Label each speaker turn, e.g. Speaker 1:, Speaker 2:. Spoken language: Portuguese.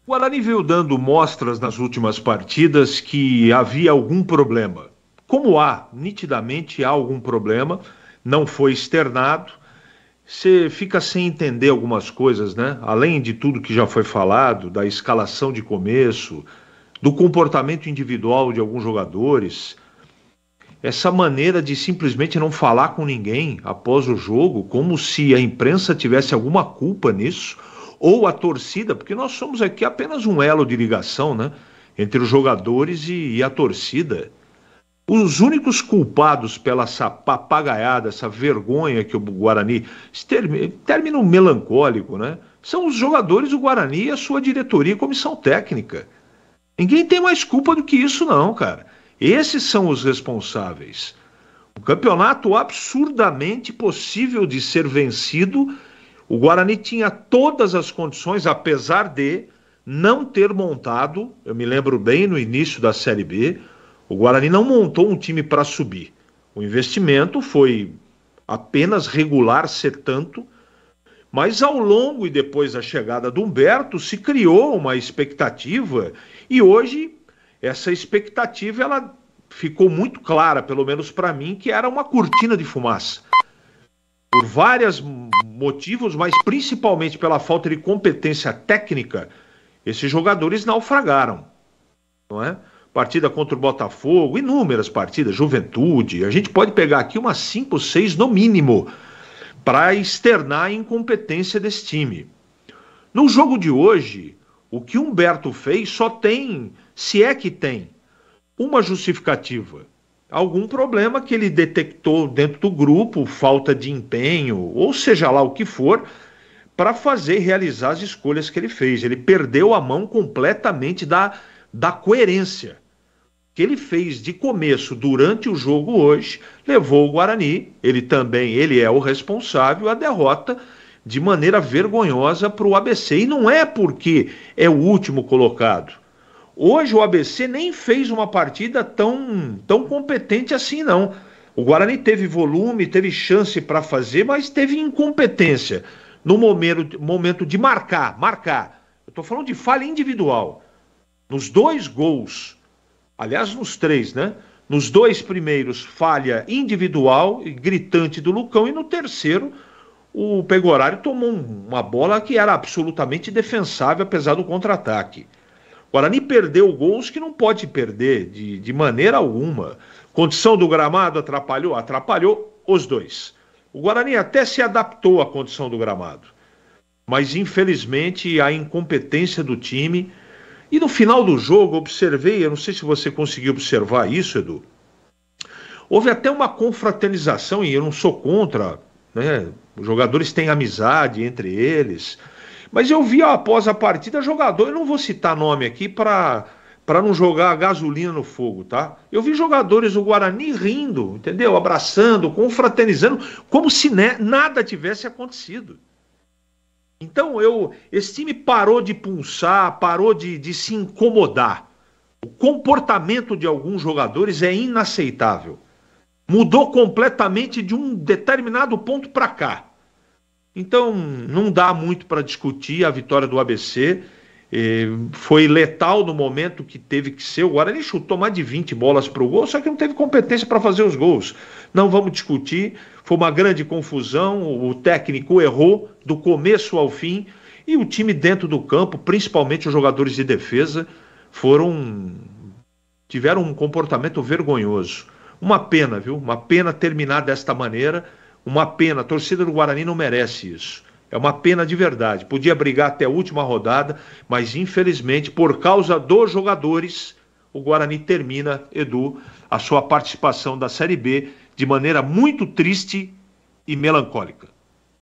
Speaker 1: O Guarani veio dando mostras nas últimas partidas que havia algum problema. Como nitidamente há algum problema, não foi externado, você fica sem entender algumas coisas, né? Além de tudo que já foi falado, da escalação de começo, do comportamento individual de alguns jogadores, essa maneira de simplesmente não falar com ninguém após o jogo, como se a imprensa tivesse alguma culpa nisso, ou a torcida, porque nós somos aqui apenas um elo de ligação, né, entre os jogadores e a torcida. Os únicos culpados pela essa papagaiada, essa vergonha que o Guarani, esse término melancólico, né, são os jogadores do Guarani e a sua diretoria e comissão técnica. Ninguém tem mais culpa do que isso não, cara. Esses são os responsáveis. Um campeonato absurdamente possível de ser vencido. O Guarani tinha todas as condições, apesar de não ter montado, eu me lembro bem no início da Série B, o Guarani não montou um time para subir. O investimento foi apenas regular ser tanto, mas ao longo e depois da chegada do Humberto se criou uma expectativa e hoje essa expectativa ela ficou muito clara, pelo menos para mim, que era uma cortina de fumaça. Por vários motivos, mas principalmente pela falta de competência técnica, esses jogadores naufragaram, não é? Partida contra o Botafogo, inúmeras partidas, Juventude, a gente pode pegar aqui umas 5, 6 no mínimo, para externar a incompetência desse time. No jogo de hoje, o que Humberto fez só tem, se é que tem, uma justificativa. Algum problema que ele detectou dentro do grupo, falta de empenho, ou seja lá o que for, para realizar as escolhas que ele fez. Ele perdeu a mão completamente da coerência. O que ele fez de começo durante o jogo hoje levou o Guarani, ele é o responsável, a derrota de maneira vergonhosa para o ABC. E não é porque é o último colocado. Hoje o ABC nem fez uma partida tão competente assim, não. O Guarani teve volume, teve chance para fazer, mas teve incompetência no momento de marcar. Eu estou falando de falha individual. Nos 2 gols, aliás, nos 3, né? Nos 2 primeiros, falha individual e gritante do Lucão, e no terceiro, o Pegoraro tomou uma bola que era absolutamente defensável, apesar do contra-ataque. O Guarani perdeu gols que não pode perder de maneira alguma. Condição do gramado atrapalhou os 2. O Guarani até se adaptou à condição do gramado. Mas, infelizmente, a incompetência do time. E no final do jogo, observei, eu não sei se você conseguiu observar isso, Edu. Houve até uma confraternização, e eu não sou contra, né? Os jogadores têm amizade entre eles. Mas eu vi após a partida jogador, eu não vou citar nome aqui para não jogar gasolina no fogo, tá? Eu vi jogadores do Guarani rindo, entendeu? Abraçando, confraternizando, como se nada tivesse acontecido. Então esse time parou de pulsar, parou de se incomodar. O comportamento de alguns jogadores é inaceitável. Mudou completamente de um determinado ponto para cá. Então, não dá muito para discutir a vitória do ABC. Foi letal no momento que teve que ser. O Guarani chutou mais de 20 bolas para o gol, só que não teve competência para fazer os gols. Não vamos discutir. Foi uma grande confusão. O técnico errou do começo ao fim. E o time dentro do campo, principalmente os jogadores de defesa, tiveram um comportamento vergonhoso. Uma pena, viu? Uma pena terminar desta maneira. Uma pena, a torcida do Guarani não merece isso. É uma pena de verdade. Podia brigar até a última rodada, mas infelizmente, por causa dos jogadores, o Guarani termina, Edu, a sua participação da Série B de maneira muito triste e melancólica.